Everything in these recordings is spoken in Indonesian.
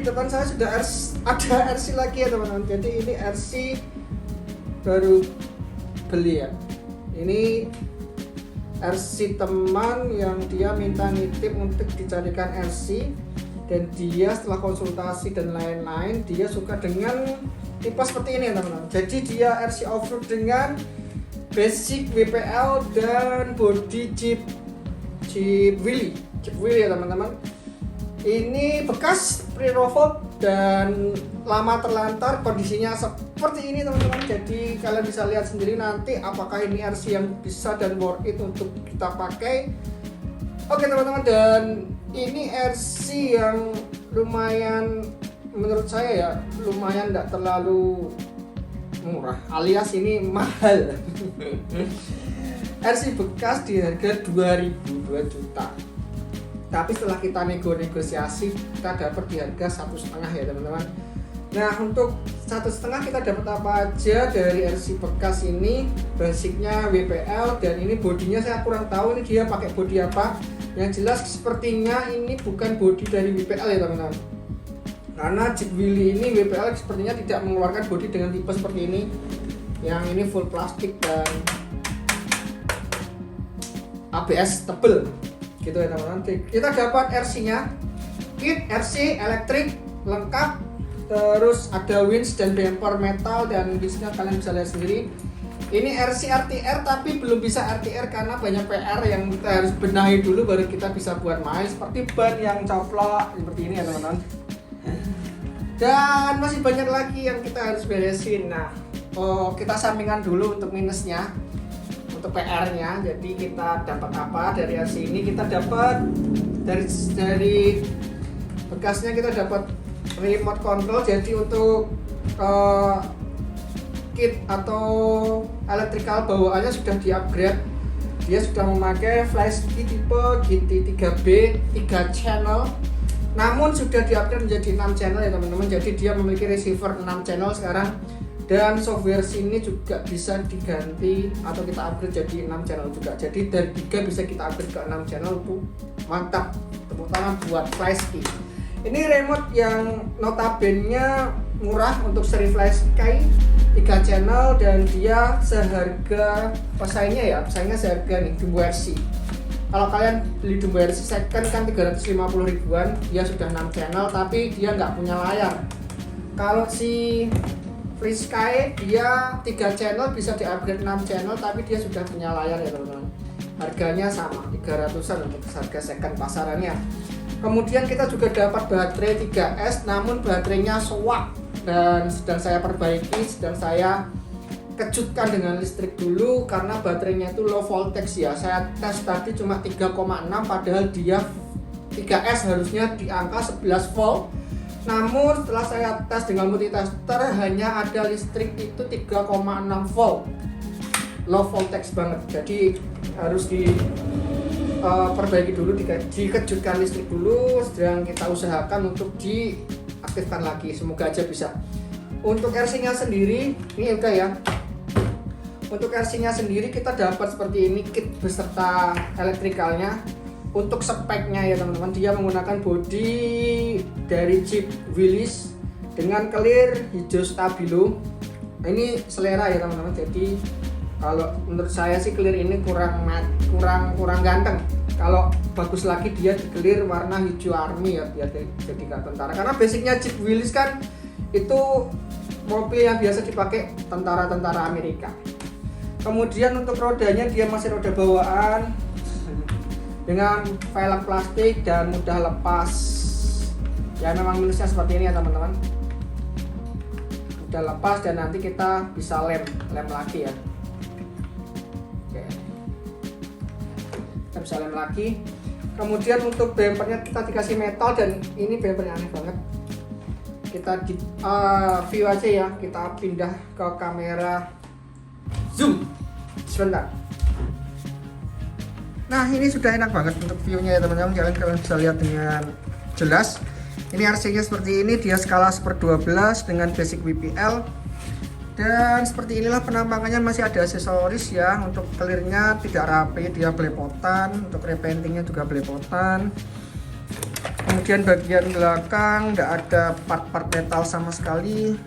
depan saya sudah ada RC lagi ya teman-teman. Jadi ini RC baru beli ya. Ini RC teman yang dia minta nitip untuk dicarikan RC, dan dia setelah konsultasi dan lain-lain dia suka dengan tipe seperti ini ya teman-teman. Jadi dia RC off-road dengan basic WPL dan body chip wheelie ya teman-teman. Ini bekas pre-revolt dan lama terlantar, kondisinya seperti ini teman-teman. Jadi kalian bisa lihat sendiri nanti apakah ini RC yang bisa dan worth it untuk kita pakai. Oke teman-teman, dan ini RC yang lumayan, menurut saya ya lumayan, tidak terlalu murah alias ini mahal. RC bekas di harga 2 juta. Tapi setelah kita negosiasi kita dapat di harga 1,5 ya teman-teman. Nah untuk 1,5 kita dapat apa aja dari RC bekas ini? Basicnya WPL, dan ini bodinya saya kurang tahu ini dia pakai bodi apa. Yang jelas sepertinya ini bukan bodi dari WPL ya teman-teman. Karena Jeep Wheelie ini WPL sepertinya tidak mengeluarkan bodi dengan tipe seperti ini. Yang ini full plastik dan ABS tebel gitu ya teman-teman. Kita dapat RC-nya, kit RC elektrik lengkap, terus ada winch dan bumper metal, dan winch-nya kalian bisa lihat sendiri. Ini RC RTR tapi belum bisa RTR karena banyak PR yang kita harus benahi dulu baru kita bisa buat main, seperti ban yang coplok seperti ini ya teman-teman. Dan masih banyak lagi yang kita harus beresin. Nah, kita sampingkan dulu untuk minusnya. Untuk PR-nya, jadi kita dapat apa dari RC ini? Kita dapat dari bekasnya kita dapat remote control. Jadi untuk kit atau electrical bawaannya sudah di-upgrade. Dia sudah memakai flash key tipe GT3B 3 channel. Namun sudah di-upgrade menjadi 6 channel ya teman-teman. Jadi dia memiliki receiver 6 channel sekarang. Dan software sini juga bisa diganti atau kita upgrade jadi 6 channel juga. Jadi dari 3 bisa kita upgrade ke 6 channel, tuh mantap. Tepuk tangan buat FlashKey. Ini remote yang notabene murah untuk seri FlashKey 3 channel, dan dia seharga pesaingnya seharga nih Dumbo RC. Kalau kalian beli Dumbo RC second kan 350 ribuan, dia sudah 6 channel tapi dia nggak punya layar. Kalau si FlashKey dia 3 channel bisa di-upgrade 6 channel tapi dia sudah punya layar ya teman-teman. Harganya sama 300-an untuk harga second pasarannya. Kemudian kita juga dapat baterai 3S, namun baterainya soak dan sedang saya perbaiki, sedang saya kejutkan dengan listrik dulu karena baterainya itu low voltage ya. Saya tes tadi cuma 3,6 padahal dia 3S harusnya di angka 11 volt. Namun setelah saya tes dengan multitester hanya ada listrik itu 3,6 volt, low voltage banget. Jadi harus diperbaiki dulu, dikejutkan listrik dulu. Sedang kita usahakan untuk diaktifkan lagi, semoga aja bisa. Untuk RC-nya sendiri ini enggak ya. Untuk RC-nya sendiri kita dapat seperti ini kit beserta elektrikalnya. Untuk speknya ya teman-teman, dia menggunakan bodi dari Jeep Wheelie dengan clear hijau stabilo. Ini selera ya teman-teman. Jadi kalau menurut saya sih clear ini kurang ganteng. Kalau bagus lagi dia di clear warna hijau army ya, biar jadi kayak tentara. Karena basicnya Jeep Wheelie kan itu mobil yang biasa dipakai tentara-tentara Amerika. Kemudian untuk rodanya dia masih roda bawaan dengan velg plastik dan mudah lepas. Ya memang minusnya seperti ini ya teman-teman. Mudah lepas dan nanti kita bisa lem lagi ya. Oke. Kita bisa lem lagi. Kemudian untuk bumpernya kita dikasih metal dan ini bumpernya aneh banget. Kita di view aja ya. Kita pindah ke kamera zoom sebentar. Nah ini sudah enak banget untuk view-nya ya teman-teman. Kalian bisa lihat dengan jelas. Ini RC-nya seperti ini, dia skala 1/12 dengan basic WPL. Dan seperti inilah penampakannya, masih ada aksesoris ya. Untuk clear-nya tidak rapi, dia belepotan. Untuk repaintingnya juga belepotan. Kemudian bagian belakang tidak ada part-part metal sama sekali.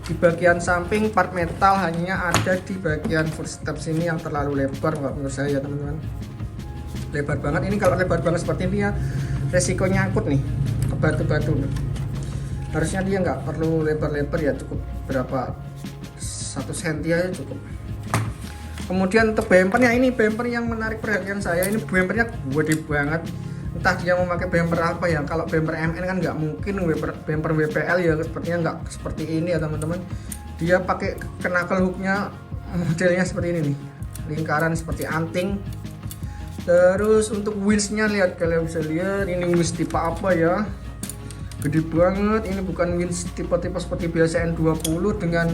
Di bagian samping part metal hanya ada di bagian footstep sini yang terlalu lebar menurut saya ya teman-teman. Lebar banget, ini kalau lebar banget seperti ini ya resiko nyangkut nih ke batu-batu. Harusnya dia nggak perlu lebar-lebar ya, cukup berapa 1 cm aja cukup. Kemudian untuk bumpernya, ini bumper yang menarik perhatian saya. Ini bumpernya gede banget, entah dia mau pakai bumper apa ya. Kalau bumper MN kan nggak mungkin, bumper WPL ya sepertinya nggak seperti ini ya teman-teman. Dia pakai knuckle hooknya modelnya seperti ini nih, lingkaran seperti anting. Terus untuk windsnya lihat, kalian bisa lihat ini winds tipe apa ya, gede banget. Ini bukan winds tipe-tipe seperti biasa N20 dengan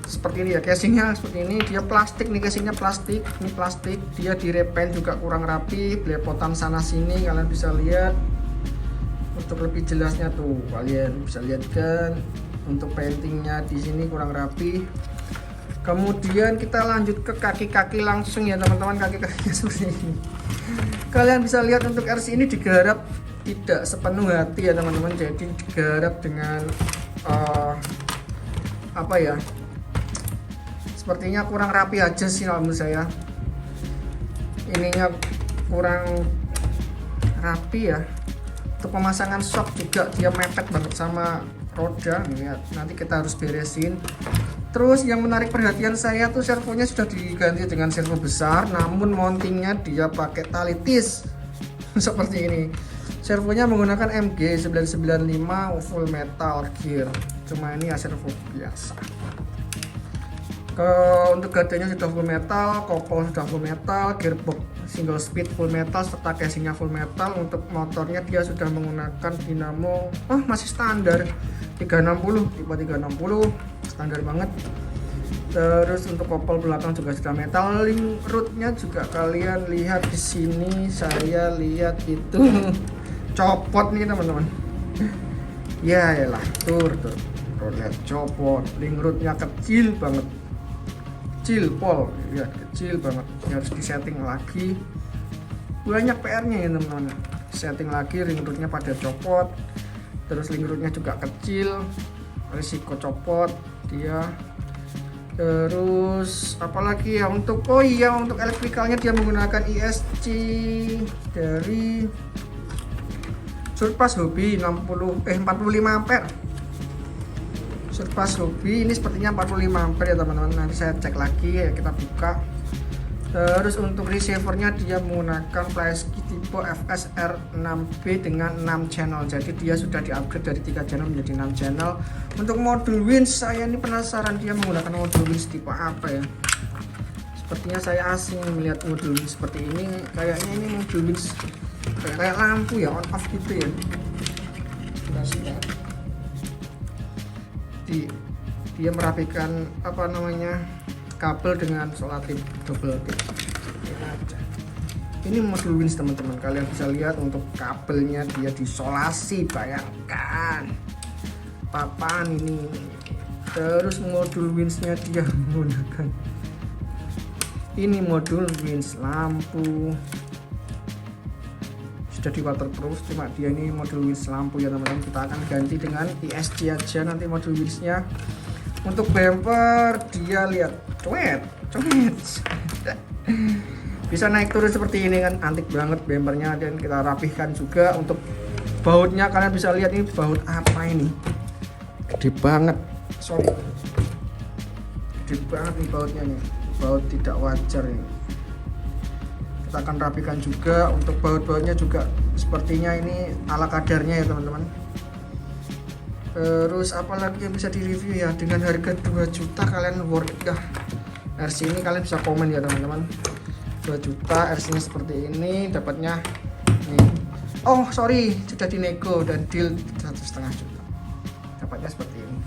seperti ini ya, casingnya seperti ini. Dia plastik nih, casingnya plastik, ini plastik. Dia di repaint juga kurang rapi, belepotan sana sini kalian bisa lihat. Untuk lebih jelasnya tuh kalian bisa lihat kan, untuk paintingnya di sini kurang rapi. Kemudian kita lanjut ke kaki-kaki langsung ya teman-teman, kaki-kakinya seperti ini. Kalian bisa lihat untuk RC ini digarap tidak sepenuh hati ya teman-teman, jadi digarap dengan apa ya, sepertinya kurang rapi aja sih menurut saya. Ininya kurang rapi ya. Untuk pemasangan shock juga dia mepet banget sama roda nih ya. Nanti kita harus beresin. Terus yang menarik perhatian saya tuh servonya sudah diganti dengan servo besar, namun mountingnya dia pakai tali tis seperti ini. Servonya menggunakan MG995 full metal gear, cuma ini ya servo biasa. Untuk gadanya sudah full metal, kopel sudah full metal, gearbox single speed full metal serta casingnya full metal. Untuk motornya dia sudah menggunakan dinamo masih standar 360, tipe 360 standar banget. Terus untuk kopel belakang juga sudah metal. Link rootnya juga kalian lihat di sini, saya lihat itu copot nih teman-teman. Ya elah, tuh lihat copot. Link rootnya kecil banget, kecil pol, lihat kecil banget. Harus disetting lagi, banyak PR-nya ya teman-teman. Setting lagi, ring rootnya pada copot. Terus link rootnya juga kecil, risiko copot dia. Terus apalagi ya, untuk untuk elektrikalnya dia menggunakan ESC dari Surpass Hobby 45 ampere. Surpass Hobby ini sepertinya 45 ampere ya teman-teman. Nanti saya cek lagi ya, kita buka. Terus untuk receivernya dia menggunakan flash key tipe FSR6B dengan 6 channel. Jadi dia sudah di-upgrade dari 3 channel menjadi 6 channel. Untuk modul winch, saya ini penasaran dia menggunakan modul winch tipe apa ya. Sepertinya saya asing melihat modul winch seperti ini. Kayaknya ini modul winch kayak lampu ya, on off gitu ya. Dia merapikan apa namanya, kabel dengan solatip double tip. Ini modul winch teman-teman, kalian bisa lihat untuk kabelnya dia disolasi, bayangkan papan ini. Terus modul winchnya dia menggunakan ini modul winch lampu, sudah di waterproof, cuma dia ini modul winch lampu ya teman-teman. Kita akan ganti dengan ESC aja nanti modul winchnya. Untuk bumper dia lihat cuet bisa naik turun seperti ini kan, antik banget bumpernya. Dan kita rapihkan juga. Untuk bautnya kalian bisa lihat ini baut apa ini, gede banget, gede banget nih bautnya nih, baut tidak wajar ini. Kita akan rapikan juga. Untuk baut-bautnya juga sepertinya ini ala kadarnya ya teman-teman. Terus apalagi yang bisa direview ya, dengan harga 2 juta kalian worth it kah RC ini? Kalian bisa komen ya teman-teman. 2 juta RC nya seperti ini, dapatnya nih. Oh sorry, sudah dinego dan deal 1,5 juta, dapatnya seperti ini.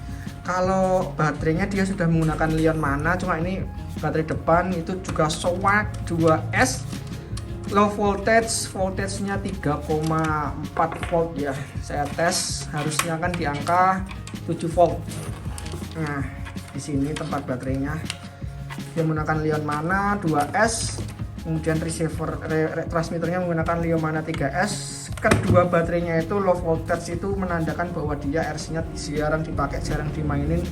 Kalau baterainya dia sudah menggunakan Lion Mana, cuma ini baterai depan itu juga Showak 2S, low voltage-nya 3,4 volt ya. Saya tes harusnya kan di angka 7 volt. Nah, di sini tempat baterainya dia menggunakan Lion Mana 2S kemudian receiver transmitternya menggunakan Liomana 3S. Kedua baterainya itu low voltage, itu menandakan bahwa dia RC-nya jarang dipakai, jarang dimainin,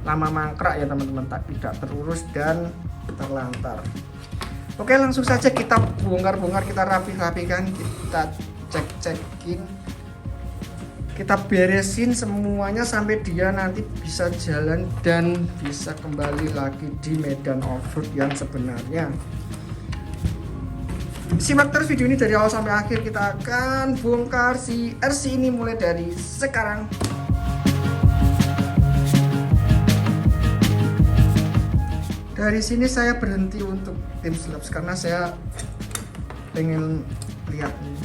lama mangkrak ya teman-teman, tidak terurus dan terlantar. Oke, langsung saja kita bongkar-bongkar, kita rapi-rapikan, kita cek-cekin, kita beresin semuanya sampai dia nanti bisa jalan dan bisa kembali lagi di medan off-road yang sebenarnya. Simak terus video ini dari awal sampai akhir. Kita akan bongkar si RC ini mulai dari sekarang. Dari sini saya berhenti untuk tim slabs karena saya pengen lihat nih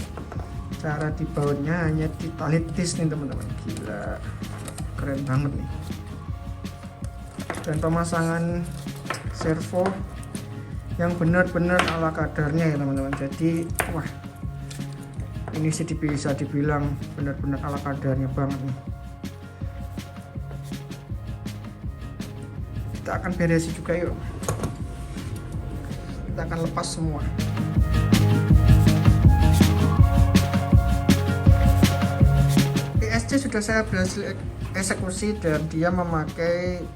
cara dibautnya, hanya ditalitis nih teman-teman. Gila, keren banget nih. Dan pemasangan servo yang benar-benar ala kadarnya ya teman-teman. Jadi wah, ini sih bisa dibilang benar-benar ala kadarnya banget nih. Kita akan beresin juga yuk. Kita akan lepas semua. PSC sudah saya berhasil eksekusi dan dia memakai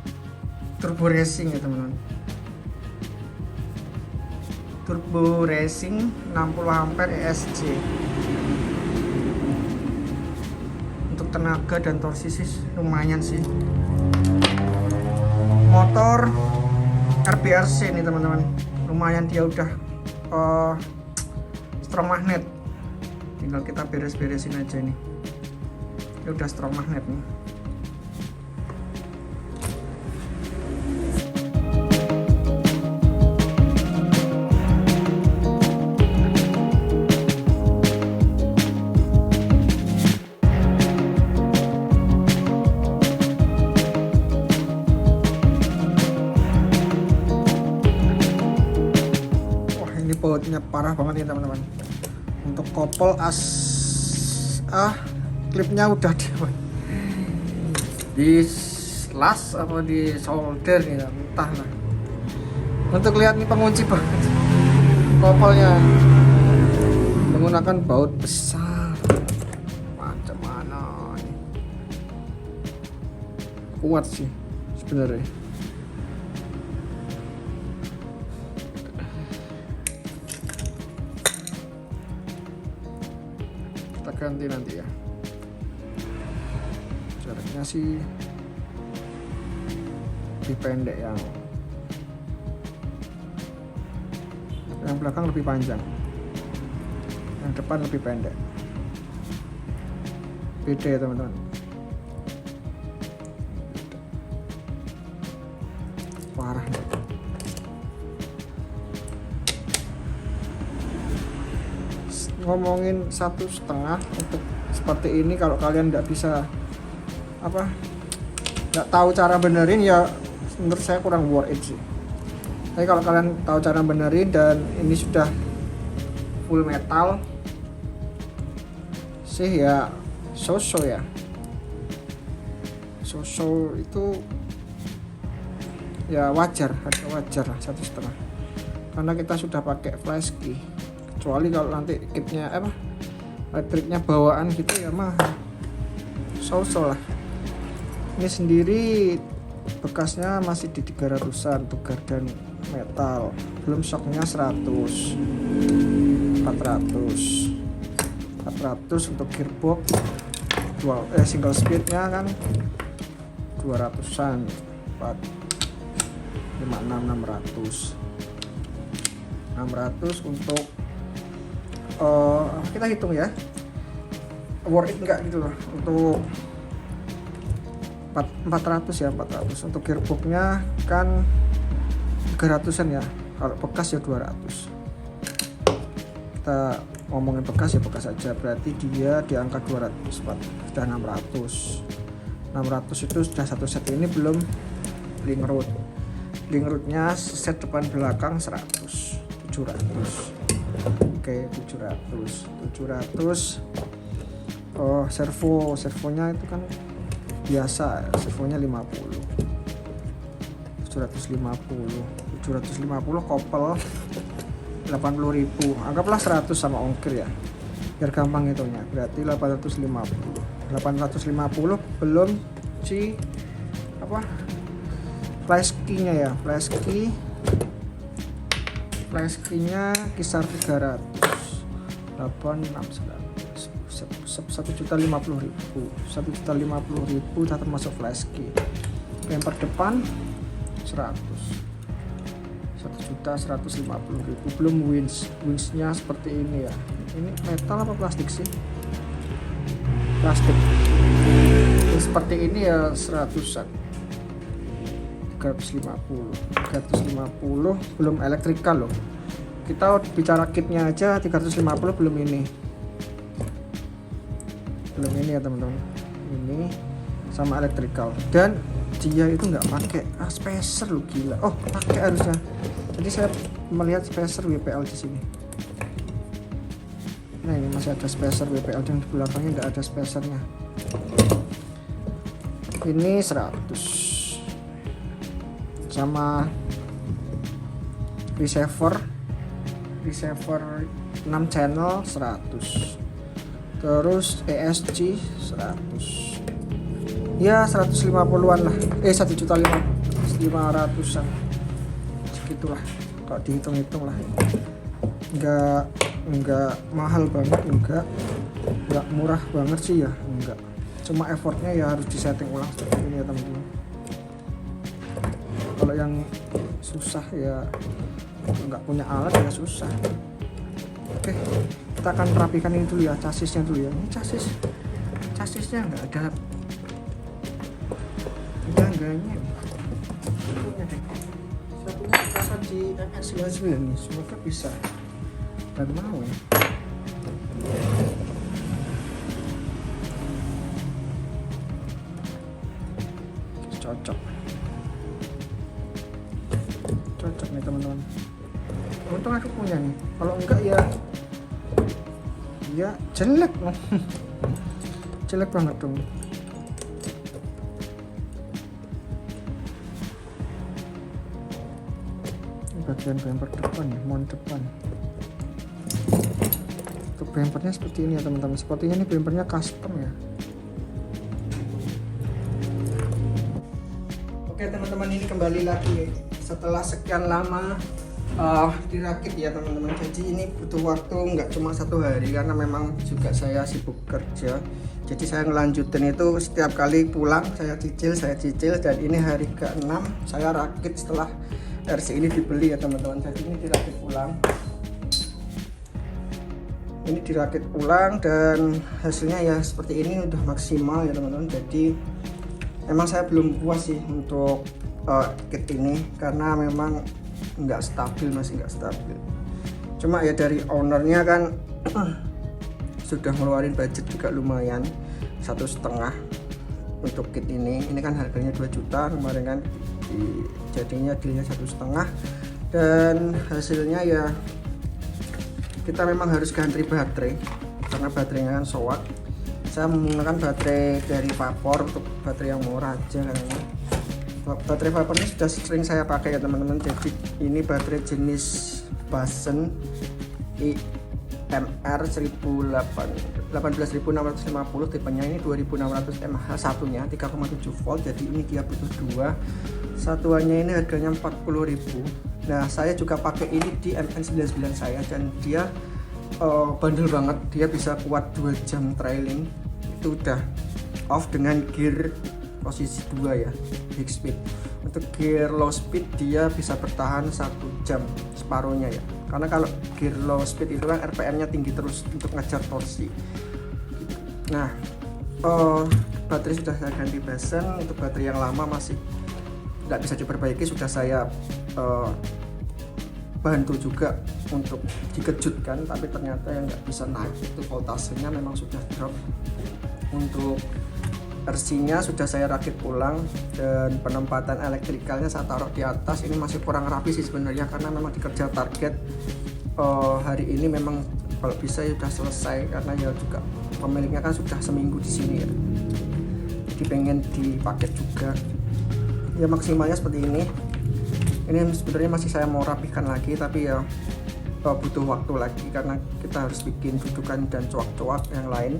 turbo racing ya teman-teman. Turbo racing 60 ampere ESC. Untuk tenaga dan torsi sih lumayan sih. Motor RBRC nih teman-teman, lumayan dia udah strong magnet, tinggal kita beres-beresin aja nih, dia udah strong magnet nih. Bautnya parah banget ya teman-teman. Untuk kopel klipnya udah di las apa di solder nih, entah lah. Untuk lihat nih pengunci banget kopelnya, menggunakan baut besar. Macam mana ini? Kuat sih sebenarnya. Ganti nanti ya, jaraknya sih lebih pendek, yang belakang lebih panjang, yang depan lebih pendek. Beda ya teman-teman. Parah nih. Ngomongin 1,5 untuk seperti ini, kalau kalian nggak bisa nggak tahu cara benerin ya menurut saya kurang worth it sih. Tapi kalau kalian tahu cara benerin dan ini sudah full metal sih ya so-so ya. So-so itu ya wajar, harga wajar lah 1,5, karena kita sudah pakai flash key. Kecuali kalau nanti kitnya elektriknya bawaan gitu ya mahal, so-so lah. Ini sendiri bekasnya masih di 300-an untuk gardan metal, belum shocknya 100, 400 untuk gearbox single speednya kan 200-an, 56, 600 untuk kita hitung ya, worth it enggak gitu loh. Untuk 400 ya, 400 untuk gearboxnya kan 300-an ya, kalau bekas ya 200. Kita ngomongin bekas ya bekas aja, berarti dia di angka 200, sudah 600 itu sudah satu set. Ini belum link rootnya set depan belakang 700. Oke, 700. Servonya itu kan biasa, servonya 50. 750 kopel 80.000, anggaplah 100 sama ongkir ya biar gampang hitungnya, berarti 850 belum si apa flash key-nya ya, flash key-nya kisar 300, 1.050.000 tak termasuk flash key. Bumper depan 1.150.000 belum windsnya seperti ini ya. Ini metal apa plastik sih? Plastik. Ini seperti ini ya 100-an. 350 belum elektrikal loh. Kita bicara kitnya aja 350 belum ini ya teman-teman, ini sama elektrikal, dan dia itu nggak pakai spacer lo, gila. Oh pakai harusnya, jadi saya melihat spacer WPL di sini. Nah ini masih ada spacer WPL, dan di belakangnya nggak ada spacernya. Ini 100 sama receiver 6 channel 100, terus ESC 100 ya, 150-an lah, 1.500.000-an segitulah kalau dihitung-hitung lah. Enggak mahal banget, enggak murah banget sih ya, enggak, cuma effortnya ya harus disetting ulang seperti ini ya teman-teman. Kalau yang susah ya nggak punya alat ya susah. Oke, kita akan rapikan ini dulu ya, chassisnya dulu ya. Ini chassisnya nggak ada gangganya, punya deh. Saya punya pasang di MS99 nih, semoga bisa dan mau ya. Cocok nih teman-teman, untung aku punya nih, kalau enggak ya jelek loh. Jelek banget dong. Ini bagian bumper depan ya, mount depan. Untuk bumpernya seperti ini ya teman-teman, sepertinya ini bumpernya custom ya. Oke teman-teman, ini kembali lagi setelah sekian lama dirakit ya teman-teman. Jadi ini butuh waktu nggak cuma 1 hari, karena memang juga saya sibuk kerja. Jadi saya ngelanjutin itu setiap kali pulang saya cicil, dan ini hari ke-6 saya rakit setelah RC ini dibeli ya teman-teman. Jadi ini dirakit ulang, dan hasilnya ya seperti ini, udah maksimal ya teman-teman. Jadi emang saya belum puas sih untuk kit ini, karena memang masih nggak stabil. Cuma ya dari ownernya kan sudah ngeluarin budget juga lumayan, 1,5 untuk kit ini kan harganya 2 juta kemarin kan, jadinya dealnya 1,5, dan hasilnya ya kita memang harus ganti baterai karena baterainya kan soak. Saya menggunakan baterai dari Vapor untuk baterai yang murah aja kayaknya. Baterai Vapor ini sudah sering saya pakai ya teman-teman. Jadi ini baterai jenis Basen IMR 18650, tipenya ini 2600 mAh, satunya 3,7 volt. Jadi ini dia butuh 2, satuannya ini harganya 40.000. Nah saya juga pakai ini di MN99 saya, dan dia bandel banget. Dia bisa kuat 2 jam trailing, itu udah off dengan gear posisi 2 ya, big speed. Untuk gear low speed dia bisa bertahan 1 jam separuhnya ya, karena kalau gear low speed itu kan RPM nya tinggi terus untuk ngejar torsi. Nah baterai sudah saya ganti Basen. Untuk baterai yang lama masih nggak bisa diperbaiki, sudah saya bantu juga untuk dikejutkan, tapi ternyata yang nggak bisa naik itu voltasenya memang sudah drop. Untuk RC-nya sudah saya rakit ulang, dan penempatan elektrikalnya saya taruh di atas. Ini masih kurang rapi sih sebenarnya, karena memang dikejar target hari ini. Memang kalau bisa ya sudah selesai, karena ya juga pemiliknya kan sudah seminggu di sini ya, jadi pengen dipakai juga ya. Maksimalnya seperti ini sebenarnya masih saya mau rapikan lagi, tapi ya butuh waktu lagi karena kita harus bikin dudukan dan coak-coak yang lain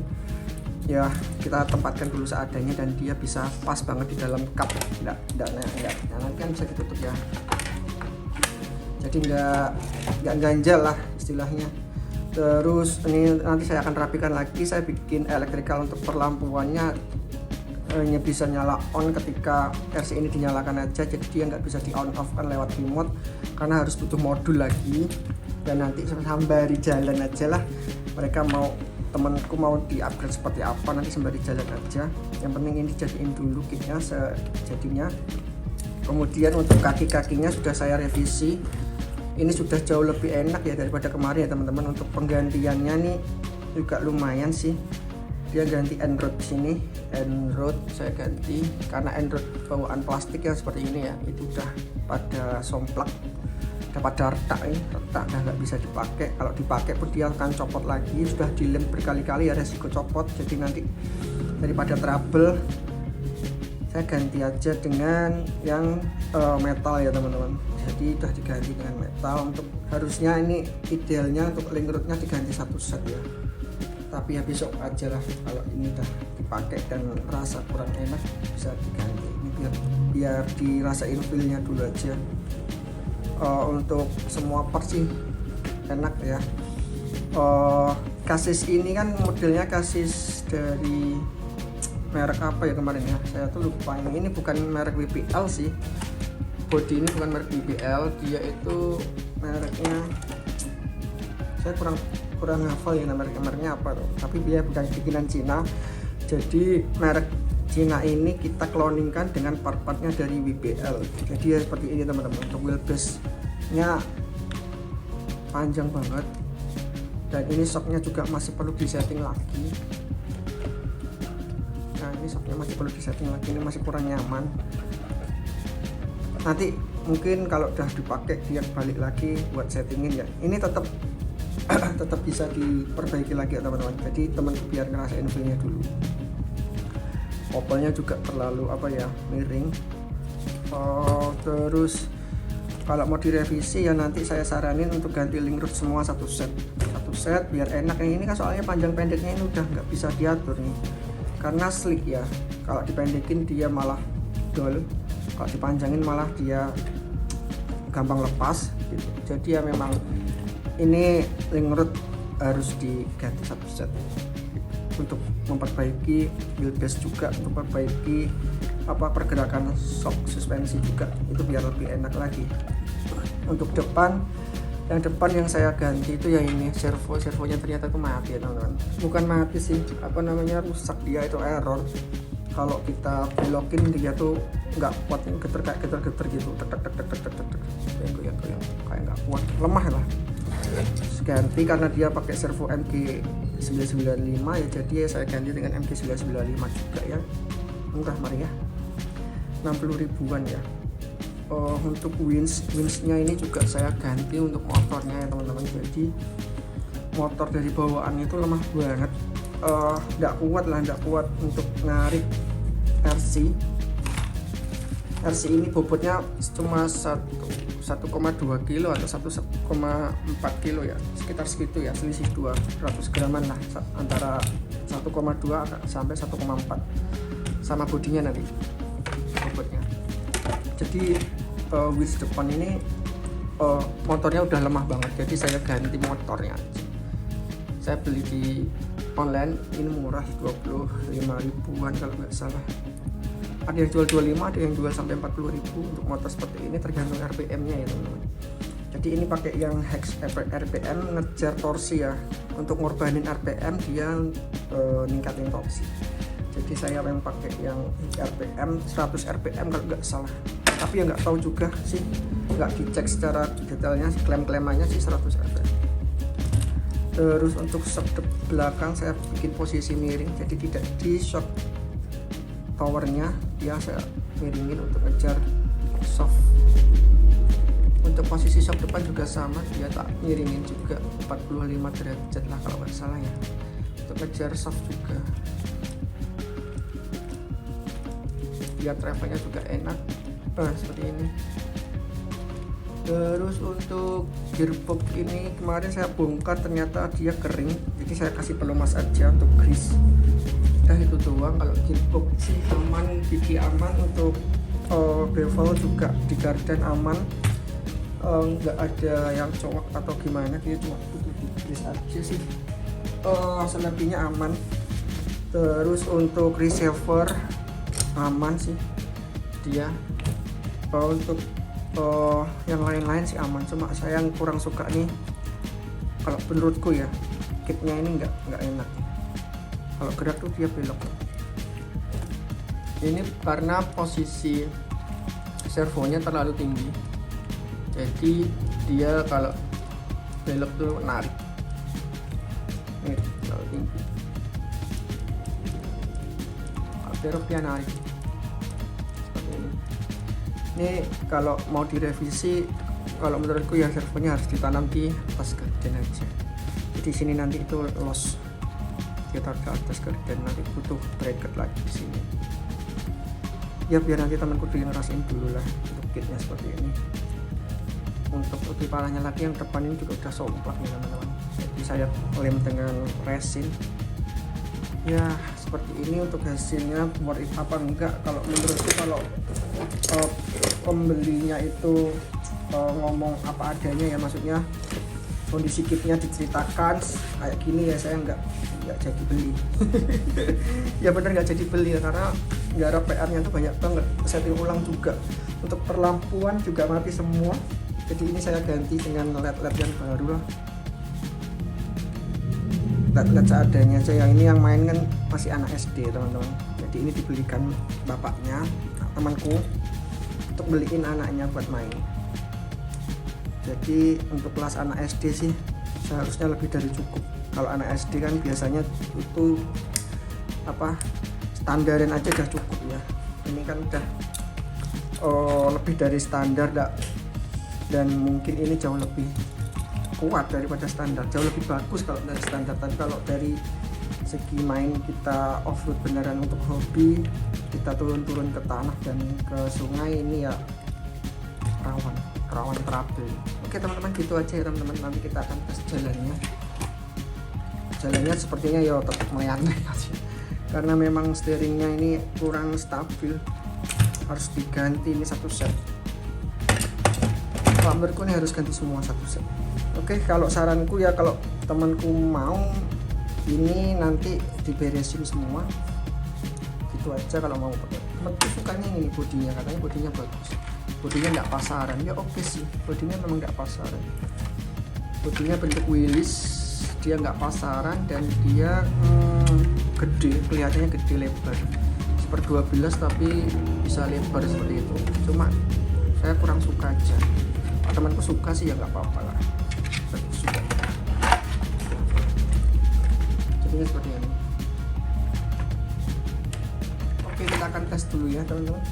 ya. Kita tempatkan dulu seadanya dan dia bisa pas banget di dalam cup, enggak nanti kan bisa ditutup ya, jadi enggak ganjal lah istilahnya. Terus ini nanti saya akan rapikan lagi, saya bikin electrical untuk perlampuannya hanya bisa nyala on ketika RC ini dinyalakan aja, jadi dia nggak bisa di on off kan lewat remote karena harus butuh modul lagi. Dan nanti sembari jalan aja lah, mereka mau, temanku mau di upgrade seperti apa nanti sembari jalan aja, yang penting ini jadiin dulu kitnya sejadinya. Kemudian untuk kaki-kakinya sudah saya revisi, ini sudah jauh lebih enak ya daripada kemarin ya teman-teman. Untuk penggantiannya nih juga lumayan sih, dia ganti end-rod sini, end-rod saya ganti karena end-rod bawaan plastik yang seperti ini ya, itu udah pada somplak, udah pada retak udah nggak bisa dipakai. Kalau dipakai pun dia akan copot lagi, sudah dilem berkali-kali ya, resiko copot. Jadi nanti daripada trouble saya ganti aja dengan yang metal ya teman-teman. Jadi udah diganti dengan metal. Untuk harusnya ini idealnya untuk link rodnya diganti satu set ya, tapi ya besok aja lah, kalau ini udah dipakai dan rasa kurang enak bisa diganti. Ini biar dirasain feelnya dulu aja. Untuk semua part sih enak ya. Kasis ini kan modelnya kasis dari merek apa ya kemarin ya, saya tuh lupa. Ini bukan merek WPL sih, body ini bukan merek WPL, dia itu mereknya saya kurang hafal ya mereknya apa tuh, tapi dia bukan bikinan Cina. Jadi merek Cina ini kita cloningkan dengan part-partnya dari WPL. Jadi ya seperti ini teman-teman. Untuk wheelbase nya panjang banget, dan ini shocknya juga masih perlu disetting lagi. Nah ini shocknya masih perlu disetting lagi, ini masih kurang nyaman. Nanti mungkin kalau udah dipakai dia balik lagi buat settingin ya. Ini tetap bisa diperbaiki lagi ya teman-teman. Jadi teman biar ngerasain feel-nya dulu. Opelnya juga terlalu miring. Terus kalau mau direvisi ya nanti saya saranin untuk ganti link rod semua satu set biar enak. Ini kan soalnya panjang pendeknya ini udah nggak bisa diatur nih karena slick ya. Kalau dipendekin dia malah dol, kalau dipanjangin malah dia gampang lepas gitu. Jadi ya memang ini link rod harus diganti satu set untuk memperbaiki wheelbase juga, untuk memperbaiki pergerakan shock suspensi juga, itu biar lebih enak lagi. Untuk yang depan yang saya ganti itu ya ini servonya ternyata itu mati ya teman-teman. Bukan mati sih, rusak, dia itu error. Kalau kita belokin dia tuh nggak kuat, geter gitu, goyang kayak nggak kuat, lemah lah. Ganti karena dia pakai servo MG995 ya, jadi saya ganti dengan MG995 juga ya, murah mari ya, 60 ribuan ya. Untuk winch-nya ini juga saya ganti untuk motornya ya teman-teman. Jadi motor dari bawaan itu lemah banget, nggak kuat untuk narik RC ini. Bobotnya cuma 1,2 kilo atau 1,4 kilo ya, sekitar segitu ya, selisih 200 graman lah antara 1,2 sampai 1,4 sama bodinya nanti bobotnya. Jadi winch depan ini motornya udah lemah banget, jadi saya ganti motornya aja. Saya beli di online, ini murah 25 ribuan kalau nggak salah. Ada yang jual 25, ada yang jual sampai 40 ribu untuk motor seperti ini, tergantung RPM nya ya teman-teman. Jadi ini pakai yang hex RPM ngejar torsi ya, untuk ngorbanin RPM dia ningkatin torsi. Jadi saya yang pakai yang RPM 100 RPM kalau nggak salah, tapi ya nggak tahu juga sih, nggak dicek secara detailnya, klaim-klaimannya sih 100 RPM. Terus untuk shock belakang saya bikin posisi miring, jadi tidak di shock towernya, dia saya miringin untuk ngejar soft. Untuk posisi shock depan juga sama, dia tak miringin juga 45 derajat lah kalau nggak salah ya, untuk ngejar soft juga. Dia travelnya juga enak, seperti ini. Terus untuk gearbox ini kemarin saya bongkar, ternyata dia kering, jadi saya kasih pelumas aja untuk grease. Itu doang. Kalau gearbox sih aman, gigi aman, untuk bevel juga di garden aman, nggak ada yang cowok atau gimana, dia cuma butuh di grease aja sih. Selebihnya aman. Terus untuk receiver aman sih dia. Untuk yang lain-lain sih aman, cuma saya yang kurang suka nih, kalau menurutku ya, kitnya ini nggak enak. Kalau gerak tuh dia belok. Ini karena posisi servonya terlalu tinggi, jadi dia kalau belok tuh narik. Ini terlalu tinggi, kalau belok dia narik. Ini kalau mau direvisi, kalau menurutku ya servonya harus ditanam di atas garden aja. Jadi sini nanti itu los, kita ke atas garden, nanti butuh bracket lagi di sini. Ya biar nanti temanku ngerasain dulu lah untuk kitnya seperti ini. Untuk lebih parahnya lagi, yang depan ini juga udah somplak nih teman-teman. Jadi saya lem dengan resin. Ya seperti ini. Untuk hasilnya worth it apa enggak, kalau menurutku, kalau pembelinya itu ngomong apa adanya ya, maksudnya kondisi kitnya diceritakan kayak gini ya, saya nggak jadi beli. Ya bener nggak jadi beli ya, karena garap PR-nya tuh banyak banget, setting ulang juga, untuk perlampuan juga mati semua. Jadi ini saya ganti dengan LED yang baru lah, LED seadanya aja. Yang ini yang main kan masih anak SD teman-teman, jadi ini dibelikan bapaknya temanku untuk beliin anaknya buat main. Jadi untuk kelas anak SD sih seharusnya lebih dari cukup. Kalau anak SD kan biasanya itu standarin aja udah cukup ya. Ini kan udah lebih dari standar dan mungkin ini jauh lebih kuat daripada standar, jauh lebih bagus kalau dari standar. Tapi kalau dari segi main kita off-road beneran untuk hobi, kita turun ke tanah dan ke sungai, ini ya rawan trouble. Oke teman-teman, gitu aja ya teman-teman. Nanti kita akan tes jalannya sepertinya ya tetap melayani aja, karena memang steeringnya ini kurang stabil, harus diganti. Ini satu set, kalau menurutku ini harus ganti semua satu set. Oke, kalau saranku ya, kalau temanku mau ini nanti diberesin semua gitu aja. Kalau mau pakai, temanku sukanya ini bodinya, katanya bodinya bagus, bodinya nggak pasaran. Ya oke sih, bodinya memang nggak pasaran, bodinya bentuk Willys, dia nggak pasaran, dan dia gede, kelihatannya gede, lebar seper 12 tapi bisa lebar seperti itu. Cuma saya kurang suka aja. Kalau temanku suka sih ya nggak apa-apa lah, suka. Jadinya seperti ini. Oke, kita akan tes dulu ya teman-teman.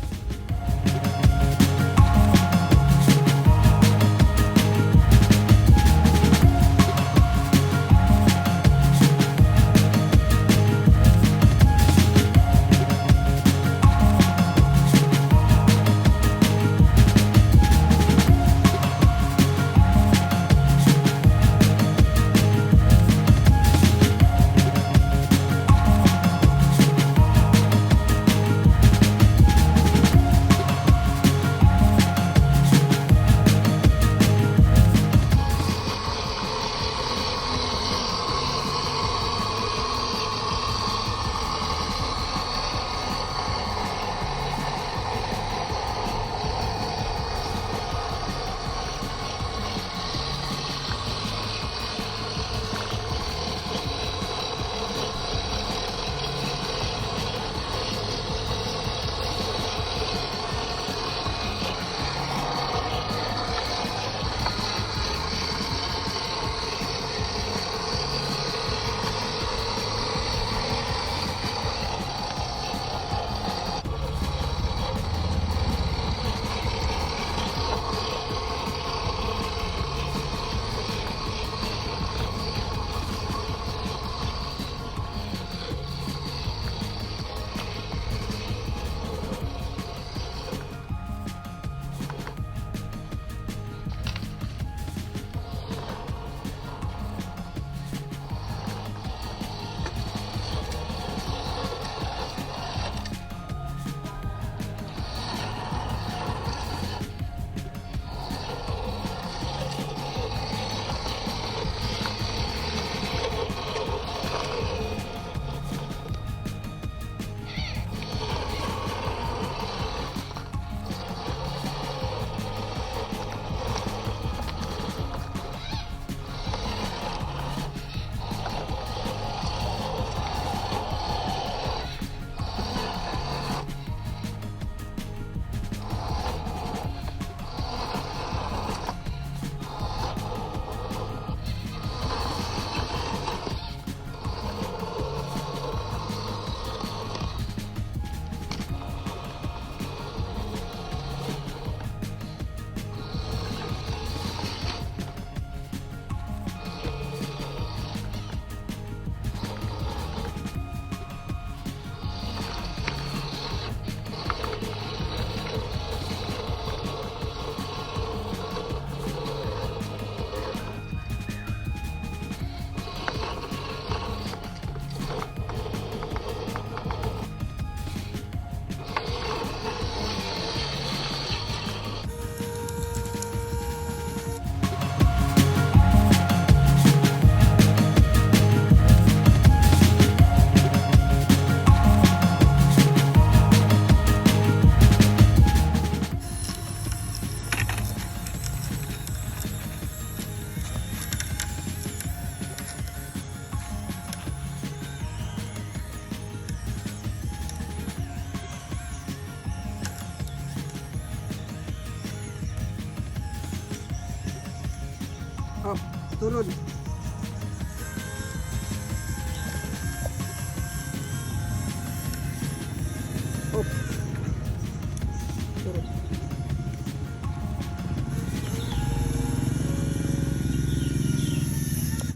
Oh, turun. Oh.